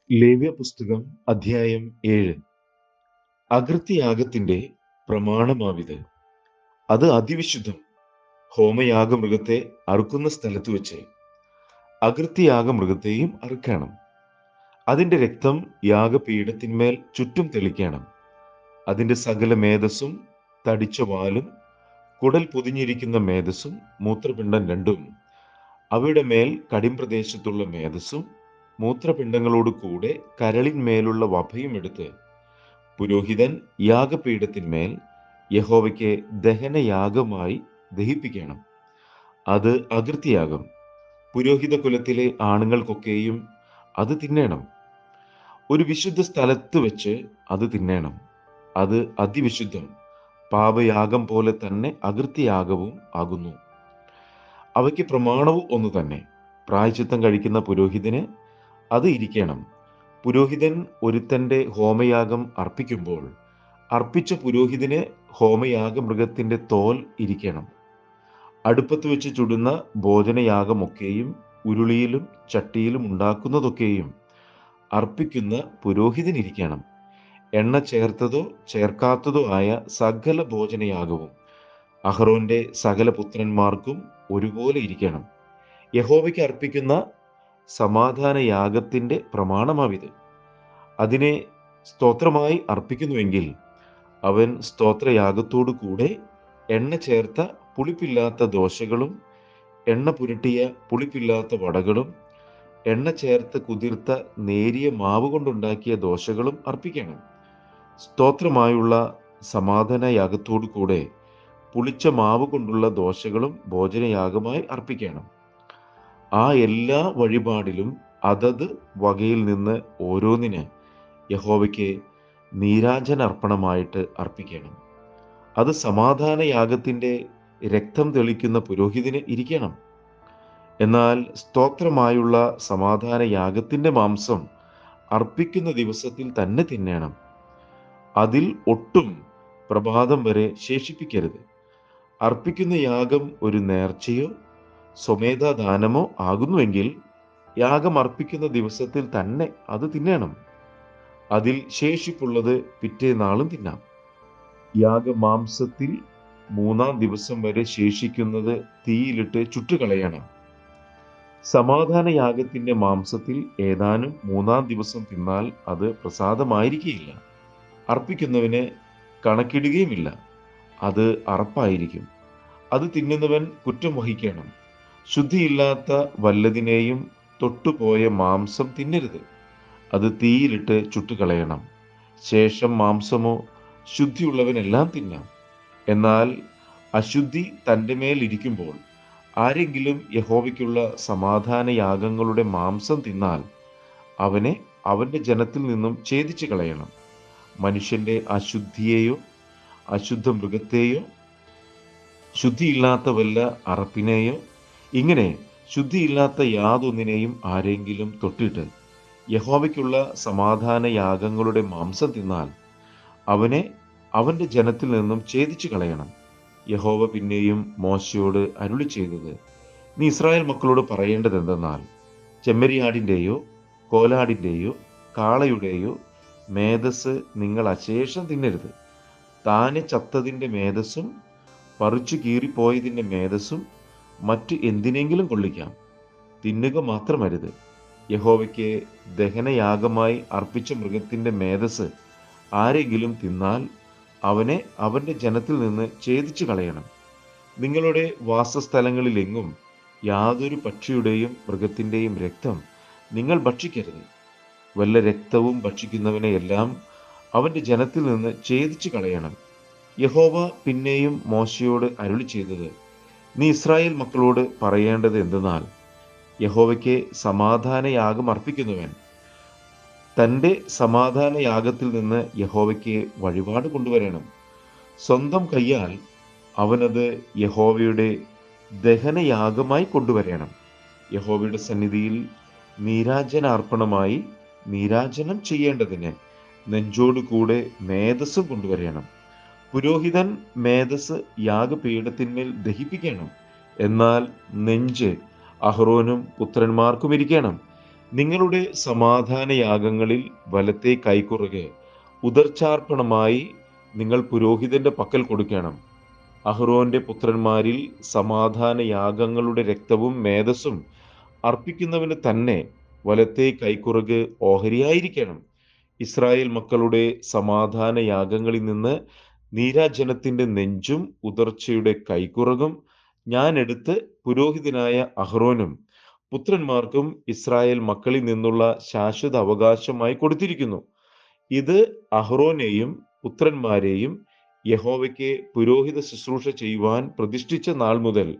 ലേവ്യ പുസ്തകം അധ്യായം 7. അകൃത്യയാഗത്തിന്റെ പ്രമാണമാവിത്. അത് അതിവിശുദ്ധം. ഹോമയാഗമൃഗത്തെ അറുക്കുന്ന സ്ഥലത്ത് വെച്ച് അകൃത്യയാഗമൃഗത്തെയും അറുക്കണം. അതിന്റെ രക്തം യാഗപീഠത്തിന്മേൽ ചുറ്റും തെളിക്കണം. അതിന്റെ സകല മേധസ്സും, തടിച്ച വാലും, കുടൽ പൊതിഞ്ഞിരിക്കുന്ന മേധസ്സും, മൂത്രപിണ്ഡം രണ്ടും, അവയുടെ മേൽ കടിമ്പ്രദേശത്തുള്ള മേധസ്സും, മൂത്രപിണ്ഡങ്ങളോട് കൂടെ കരളിന്മേലുള്ള വഭയും എടുത്ത് പുരോഹിതൻ യാഗപീഠത്തിന്മേൽ യഹോവയ്ക്ക് ദഹനയാഗമായി ദഹിപ്പിക്കണം. അത് അകൃത്യയാഗം. പുരോഹിത കുലത്തിലെ ആണുങ്ങൾക്കൊക്കെയും അത് തിന്നേണം. ഒരു വിശുദ്ധ സ്ഥലത്ത് വെച്ച് അത് തിന്നേണം. അത് അതിവിശുദ്ധം. പാപയാഗം പോലെ തന്നെ അകൃത്യയാഗവും ആകുന്നു. അവയ്ക്ക് പ്രമാണവും ഒന്നു തന്നെ. പ്രായശ്ചിത്തം കഴിക്കുന്ന പുരോഹിതന് അത് ഇരിക്കണം. പുരോഹിതൻ ഒരുത്തന്റെ ഹോമയാഗം അർപ്പിക്കുമ്പോൾ അർപ്പിച്ച പുരോഹിതന് ഹോമയാഗമൃഗത്തിന്റെ തോൽ ഇരിക്കണം. അടുപ്പത്ത് വെച്ച് ചുടുന്ന ഭോജനയാഗമൊക്കെയും ഉരുളിയിലും ചട്ടിയിലും ഉണ്ടാക്കുന്നതൊക്കെയും അർപ്പിക്കുന്ന പുരോഹിതനിരിക്കണം. എണ്ണ ചേർത്തതോ ചേർക്കാത്തതോ ആയ സകല ഭോജനയാഗവും അഹ്റോന്റെ സകല പുത്രന്മാർക്കും ഒരുപോലെ ഇരിക്കണം. യഹോവയ്ക്ക് അർപ്പിക്കുന്ന സമാധാനയാഗത്തിന്റെ പ്രമാണമാവിത്. അതിനെ സ്തോത്രമായി അർപ്പിക്കുന്നുവെങ്കിൽ അവൻ സ്തോത്രയാഗത്തോടു കൂടെ എണ്ണ ചേർത്ത പുളിപ്പില്ലാത്ത ദോശകളും, എണ്ണ പുരട്ടിയ പുളിപ്പില്ലാത്ത വടകളും, എണ്ണ ചേർത്ത് കുതിർത്ത നേരിയ മാവ് കൊണ്ടുണ്ടാക്കിയ ദോശകളും അർപ്പിക്കണം. സ്തോത്രമായുള്ള സമാധാനയാഗത്തോടു കൂടെ പുളിച്ച മാവ് കൊണ്ടുള്ള ദോശകളും ഭോജനയാഗമായി അർപ്പിക്കണം. ആ എല്ലാ വഴിപാടിലും അതത് വകയിൽ നിന്ന് ഓരോന്നിന് യഹോവയ്ക്ക് നീരാജനാർപ്പണമായിട്ട് അർപ്പിക്കണം. അത് സമാധാനയാഗത്തിന്റെ രക്തം തെളിക്കുന്ന പുരോഹിതന് ഇരിക്കണം. എന്നാൽ സ്തോത്രമായുള്ള സമാധാനയാഗത്തിന്റെ മാംസം അർപ്പിക്കുന്ന ദിവസത്തിൽ തന്നെ തിന്നേണം. അതിൽ ഒട്ടും പ്രഭാതം വരെ ശേഷിപ്പിക്കരുത്. അർപ്പിക്കുന്ന യാഗം ഒരു നേർച്ചയോ സ്വമേധാദാനമോ ആകുന്നുവെങ്കിൽ യാഗം അർപ്പിക്കുന്ന ദിവസത്തിൽ തന്നെ അത് തിന്നേണം. അതിൽ ശേഷിപ്പുള്ളത് പിറ്റേനാളും തിന്നാം. യാഗമാംസത്തിൽ 3-ാം ദിവസം വരെ ശേഷിക്കുന്നത് തീയിലിട്ട് ചുട്ടുകളയണം. സമാധാനയാഗത്തിന്റെ മാംസത്തിൽ ഏതാനും 3-ാം ദിവസം തിന്നാൽ അത് പ്രസാദമായിരിക്കുകയില്ല. അർപ്പിക്കുന്നവന് കണക്കിടുകയുമില്ല. അത് അറപ്പായിരിക്കും. അത് തിന്നുന്നവൻ കുറ്റം വഹിക്കണം. ശുദ്ധിയില്ലാത്ത വല്ലതിനെയും തൊട്ടുപോയ മാംസം തിന്നരുത്. അത് തീയിലിട്ട് ചുട്ടുകളയണം. ശേഷം മാംസമോ ശുദ്ധിയുള്ളവനെല്ലാം തിന്നാം. എന്നാൽ അശുദ്ധി തൻ്റെ മേലിരിക്കുമ്പോൾ ആരെങ്കിലും യഹോവയ്ക്കുള്ള സമാധാനയാഗങ്ങളുടെ മാംസം തിന്നാൽ അവനെ അവൻ്റെ ജനത്തിൽ നിന്നും ഛേദിച്ചു കളയണം. മനുഷ്യന്റെ അശുദ്ധിയെയോ അശുദ്ധ മൃഗത്തെയോ ശുദ്ധിയില്ലാത്ത വല്ല അറപ്പിനെയോ ഇങ്ങനെ ശുദ്ധിയില്ലാത്ത യാതൊന്നിനെയും ആരെങ്കിലും തൊട്ടിട്ട് യഹോവയ്ക്കുള്ള സമാധാനയാഗങ്ങളുടെ മാംസം തിന്നാൽ അവനെ അവൻ്റെ ജനത്തിൽ നിന്നും ഛേദിച്ചു കളയണം. യഹോവ പിന്നെയും മോശയോട് അരുളി ചെയ്തത്, നീ ഇസ്രായേൽ മക്കളോട് പറയേണ്ടത് എന്തെന്നാൽ, ചെമ്മരിയാടിൻ്റെയോ കോലാടിൻ്റെയോ കാളയുടെയോ മേധസ് നിങ്ങൾ അശേഷം തിന്നരുത്. താനെ ചത്തതിൻ്റെ മേധസ്സും പറിച്ചു കീറിപ്പോയതിൻ്റെ മേധസ്സും മറ്റ് എന്തിനെങ്കിലും കൊള്ളിക്കാം, തിന്നുക മാത്രമരുത്. യഹോവയ്ക്ക് ദഹനയാഗമായി അർപ്പിച്ച മൃഗത്തിൻ്റെ മേധസ് ആരെങ്കിലും തിന്നാൽ അവനെ അവൻ്റെ ജനത്തിൽ നിന്ന് ഛേദിച്ചു കളയണം. നിങ്ങളുടെ വാസസ്ഥലങ്ങളിലെങ്ങും യാതൊരു പക്ഷിയുടെയും മൃഗത്തിൻ്റെയും രക്തം നിങ്ങൾ ഭക്ഷിക്കരുത്. വല്ല രക്തവും ഭക്ഷിക്കുന്നവനെയെല്ലാം അവൻ്റെ ജനത്തിൽ നിന്ന് ഛേദിച്ചു കളയണം. യഹോവ പിന്നെയും മോശയോട് അരുളി ചെയ്തത്, നീ ഇസ്രായേൽ മക്കളോട് പറയേണ്ടത് എന്തെന്നാൽ, യഹോവയ്ക്ക് സമാധാനയാഗം അർപ്പിക്കുന്നവൻ തൻ്റെ സമാധാനയാഗത്തിൽ നിന്ന് യഹോവയ്ക്ക് വഴിപാട് കൊണ്ടുവരണം. സ്വന്തം കയ്യാൽ അവനത് യഹോവയുടെ ദഹനയാഗമായി കൊണ്ടുവരണം. യഹോവയുടെ സന്നിധിയിൽ നീരാജനാർപ്പണമായി നീരാജനം ചെയ്യേണ്ടതിന് നെഞ്ചോടുകൂടെ മേധസ്സും കൊണ്ടുവരണം. പുരോഹിതൻ മേധസ് യാഗപീഠത്തിന്മേൽ ദഹിപ്പിക്കണം. എന്നാൽ നെഞ്ച് അഹ്റോനും പുത്രന്മാർക്കും ഇരിക്കണം. നിങ്ങളുടെ സമാധാനയാഗങ്ങളിൽ വലത്തെ കൈക്കുറകെ ഉദർച്ചാർപ്പണമായി നിങ്ങൾ പുരോഹിതന്റെ പക്കൽ കൊടുക്കണം. അഹ്റോന്റെ പുത്രന്മാരിൽ സമാധാനയാഗങ്ങളുടെ രക്തവും മേധസ്സും അർപ്പിക്കുന്നവന് തന്നെ വലത്തെ കൈക്കുറക് ഓഹരിയായിരിക്കണം. ഇസ്രായേൽ മക്കളുടെ സമാധാനയാഗങ്ങളിൽ നിന്ന് നീരാജനത്തിന്റെ നെഞ്ചും ഉദർച്ചയുടെ കൈക്കുറകും ഞാൻ എടുത്ത് പുരോഹിതനായ അഹ്റോനും പുത്രന്മാർക്കും ഇസ്രായേൽ മക്കളിൽ നിന്നുള്ള ശാശ്വത അവകാശമായി കൊടുത്തിരിക്കുന്നു. ഇത് അഹ്റോനെയും പുത്രന്മാരെയും യഹോവയ്ക്ക് പുരോഹിത ശുശ്രൂഷ ചെയ്യുവാൻ പ്രതിഷ്ഠിച്ച നാൾ മുതൽ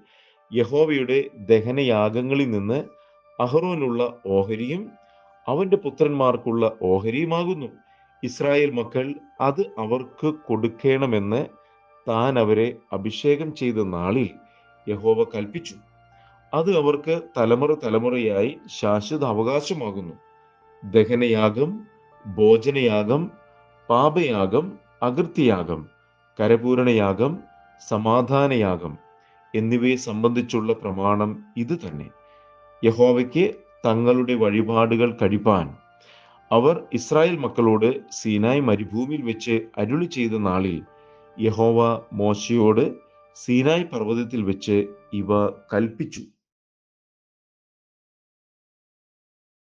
യഹോവയുടെ ദഹനയാഗങ്ങളിൽ നിന്ന് അഹ്റോനുള്ള ഓഹരിയും അവന്റെ പുത്രന്മാർക്കുള്ള ഓഹരിയുമാകുന്നു. ഇസ്രായേൽ മക്കൾ അത് അവർക്ക് കൊടുക്കണമെന്ന് താൻ അവരെ അഭിഷേകം ചെയ്ത നാളിൽ യഹോവ കൽപ്പിച്ചു. അത് അവർക്ക് തലമുറ തലമുറയായി ശാശ്വത അവകാശമാകുന്നു. ദഹനയാഗം, ഭോജനയാഗം, പാപയാഗം, അകൃത്യയാഗം, കരപൂരണയാഗം, സമാധാനയാഗം എന്നിവയെ സംബന്ധിച്ചുള്ള പ്രമാണം ഇത് തന്നെ. യഹോവയ്ക്ക് തങ്ങളുടെ വഴിപാടുകൾ കഴിപ്പാൻ അവർ ഇസ്രായേൽ മക്കളോട് സീനായ് മരുഭൂമിയിൽ വെച്ച് അരുളി ചെയ്ത നാളിൽ യഹോവ മോശയോട് സീനായ് പർവ്വതത്തിൽ വെച്ച് ഇവ കൽപ്പിച്ചു.